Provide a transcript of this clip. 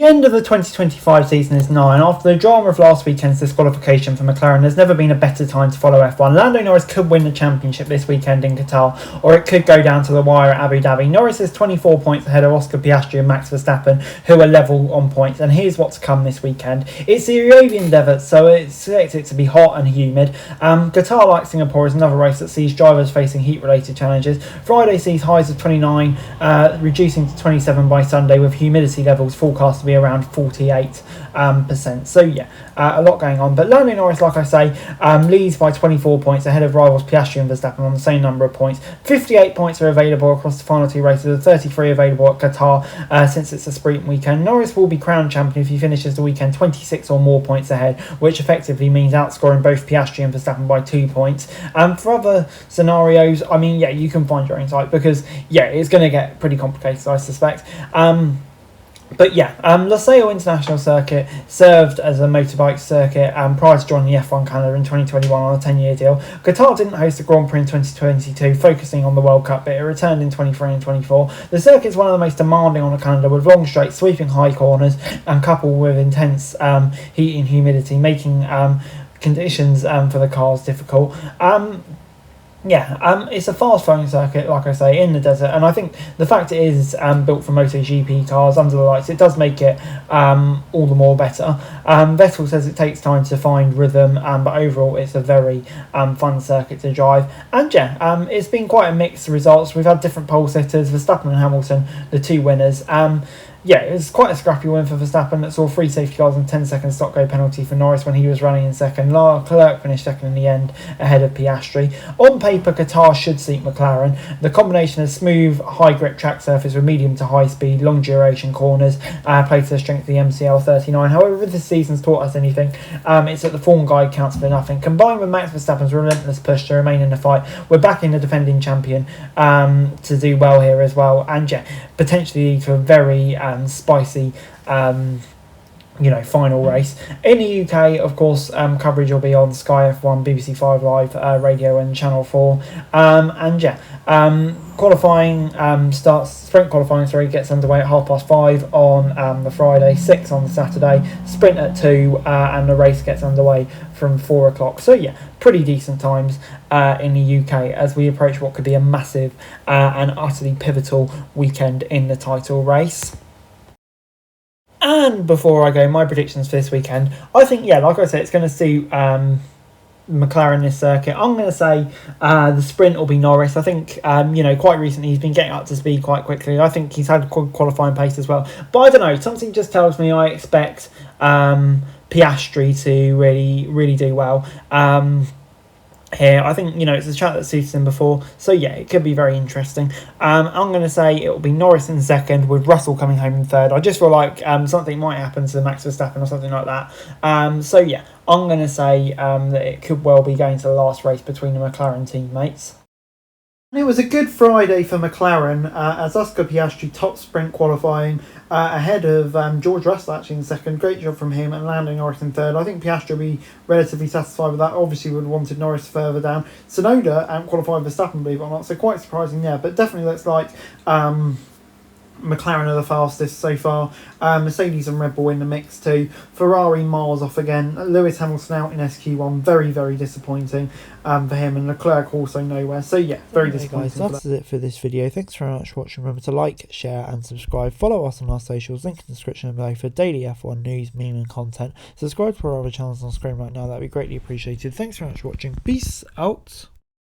The end of the 2025 season is nigh, and after the drama of last weekend's disqualification for McLaren, there's never been a better time to follow F1. Lando Norris could win the championship this weekend in Qatar, or it could go down to the wire at Abu Dhabi. Norris is 24 points ahead of Oscar Piastri and Max Verstappen, who are level on points, and here's what's to come this weekend. It's the Arabian Desert, so it's expected to be hot and humid. Qatar, like Singapore, is another race that sees drivers facing heat-related challenges. Friday sees highs of 29, reducing to 27 by Sunday, with humidity levels forecast to be around 48%. So yeah, a lot going on. But Lando Norris, like I say, leads by 24 points ahead of rivals Piastri and Verstappen on the same number of points. 58 points are available across the final two races, with 33 available at Qatar since it's a sprint weekend. Norris will be crowned champion if he finishes the weekend 26 or more points ahead, which effectively means outscoring both Piastri and Verstappen by 2 points. For other scenarios, I mean, yeah, you can find your own site, because yeah, it's going to get pretty complicated, I suspect. But yeah, Losail International Circuit served as a motorbike circuit prior to joining the F1 calendar in 2021 on a 10-year deal. Qatar didn't host the Grand Prix in 2022, focusing on the World Cup, but it returned in 23 and 24. The circuit is one of the most demanding on the calendar, with long straights, sweeping high corners, and coupled with intense heat and humidity, making conditions for the cars difficult. It's a fast-flowing circuit, like I say, in the desert, and I think the fact it is built for MotoGP cars under the lights, it does make it all the more better. Vettel says it takes time to find rhythm, but overall it's a very fun circuit to drive. And yeah, it's been quite a mixed results. We've had different pole sitters, Verstappen and Hamilton, the two winners. Yeah, it was quite a scrappy win for Verstappen that saw 3 safety cars and 10-second stop-go penalty for Norris when he was running in second. Leclerc finished second in the end, ahead of Piastri. On paper, Qatar should suit McLaren. The combination of smooth, high-grip track surface with medium to high speed, long-duration corners play to the strength of the MCL 39. However, if this season's taught us anything, it's that the form guide counts for nothing. Combined with Max Verstappen's relentless push to remain in the fight, we're backing the defending champion to do well here as well. And yeah, potentially lead to a very spicy final race. In the UK, of course, coverage will be on Sky F1, BBC 5 Live radio, and Channel 4. Qualifying sprint qualifying gets underway at 5:30 on the Friday, 6 on the Saturday, sprint at 2, and the race gets underway from 4 o'clock. So yeah, pretty decent times in the UK as we approach what could be a massive and utterly pivotal weekend in the title race. And before I go, my predictions for this weekend, I think, yeah, like I said, it's going to suit McLaren this circuit. I'm going to say the sprint will be Norris. I think, quite recently he's been getting up to speed quite quickly. I think he's had qualifying pace as well. But I don't know, something just tells me I expect Piastri to really do well. Here, I think, it's a track that suited him before, so yeah, it could be very interesting. I'm going to say it will be Norris in second, with Russell coming home in third. I just feel like something might happen to Max Verstappen or something like that. So yeah, I'm going to say that it could well be going to the last race between the McLaren teammates. It was a good Friday for McLaren as Oscar Piastri top sprint qualifying ahead of George Russell actually in second. Great job from him, and Lando Norris in third. I think Piastri will be relatively satisfied with that. Obviously would have wanted Norris further down. Tsunoda qualified Verstappen, believe it or not, so quite surprising there. But definitely looks like McLaren are the fastest so far. Mercedes and Red Bull in the mix too. Ferrari miles off again. Lewis Hamilton out in SQ1, very, very disappointing for him, and Leclerc also nowhere. So yeah, very disappointing. Guys, that's it for this video. Thanks very much for watching. Remember to like, share and subscribe. Follow us on our socials, link in the description below for daily F1 news, meme and content. Subscribe to our other channels on screen right now, that'd be greatly appreciated. Thanks very much for watching. Peace out.